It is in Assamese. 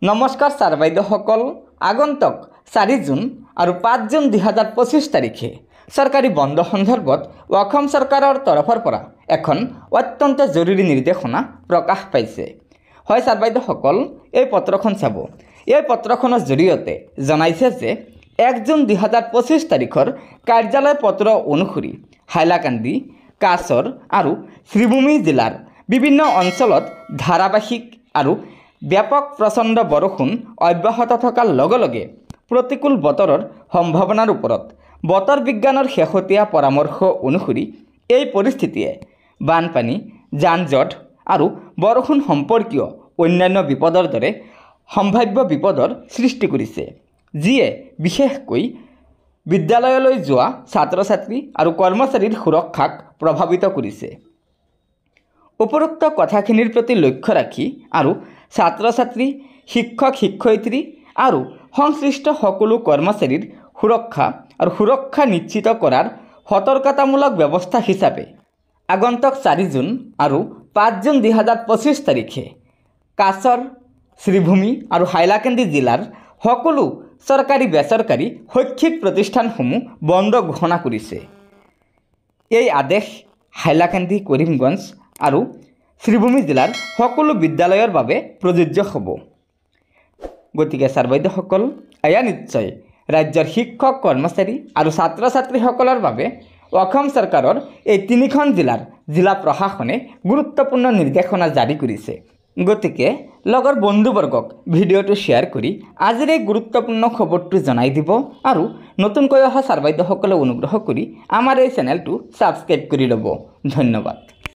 নমস্কাৰ ছাৰ বাইদেউসকল, আগন্তুক 4 জুন আৰু 5 জুন 2025 তাৰিখে চৰকাৰী বন্ধ সন্দৰ্ভত অসম চৰকাৰৰ তৰফৰ পৰা এখন অত্যন্ত জৰুৰী নিৰ্দেশনা প্ৰকাশ পাইছে। হয় ছাৰ বাইদেউসকল, এই পত্ৰখন চাব। এই পত্ৰখনৰ জৰিয়তে জনাইছে যে 1 জুন 2025 তাৰিখৰ কাৰ্যালয় পত্ৰ অনুসৰি হাইলাকান্দি, কাছৰ আৰু শ্ৰীভূমি জিলাৰ বিভিন্ন অঞ্চলত ধাৰাবাহিক আৰু ব্যাপক প্ৰচণ্ড বৰষুণ অব্যাহত থকাৰ লগে লগে প্ৰতিকূল বতৰৰ সম্ভাৱনাৰ ওপৰত বতৰ বিজ্ঞানৰ শেহতীয়া পৰামৰ্শ অনুসৰি এই পৰিস্থিতিয়ে বানপানী, যান-জঁট আৰু বৰষুণ সম্পৰ্কীয় অন্যান্য বিপদৰ দৰে সম্ভাৱ্য বিপদৰ সৃষ্টি কৰিছে, যিয়ে বিশেষকৈ বিদ্যালয়লৈ যোৱা ছাত্ৰ-ছাত্ৰী আৰু কৰ্মচাৰীৰ সুৰক্ষাক প্ৰভাৱিত কৰিছে। উপৰোক্ত কথাখিনিৰ প্ৰতি লক্ষ্য ৰাখি আৰু ছাত্ৰ-ছাত্ৰী, শিক্ষক-শিক্ষয়িত্ৰী আৰু সংশ্লিষ্ট সকলো কৰ্মচাৰীৰ সুৰক্ষা নিশ্চিত কৰাৰ সতৰ্কতামূলক ব্যৱস্থা হিচাপে আগন্তুক 4 জুন আৰু 5 জুন 2025 তাৰিখে কাছৰ, শ্ৰীভূমি আৰু হাইলাকান্দি জিলাৰ সকলো চৰকাৰী বেচৰকাৰী শৈক্ষিক প্ৰতিষ্ঠানসমূহ বন্ধ ঘোষণা কৰিছে। এই আদেশ হাইলাকান্দি, কৰিমগঞ্জ আৰু শ্ৰীভূমি জিলাৰ সকলো বিদ্যালয়ৰ বাবে প্ৰযোজ্য হ'ব। গতিকে ছাৰ বাইদেউসকল, এয়া নিশ্চয় ৰাজ্যৰ শিক্ষক, কৰ্মচাৰী আৰু ছাত্ৰ-ছাত্ৰীসকলৰ বাবে অসম চৰকাৰৰ এই 3খন জিলাৰ জিলা প্ৰশাসনে গুৰুত্বপূৰ্ণ নিৰ্দেশনা জাৰি কৰিছে। গতিকে লগৰ বন্ধুবৰ্গক ভিডিঅ'টো শ্বেয়াৰ কৰি আজিৰ এই গুৰুত্বপূৰ্ণ খবৰটো জনাই দিব আৰু নতুনকৈ অহা ছাৰ বাইদেউসকলে অনুগ্ৰহ কৰি আমাৰ এই চেনেলটো ছাবস্ক্ৰাইব কৰি ল'ব। ধন্যবাদ।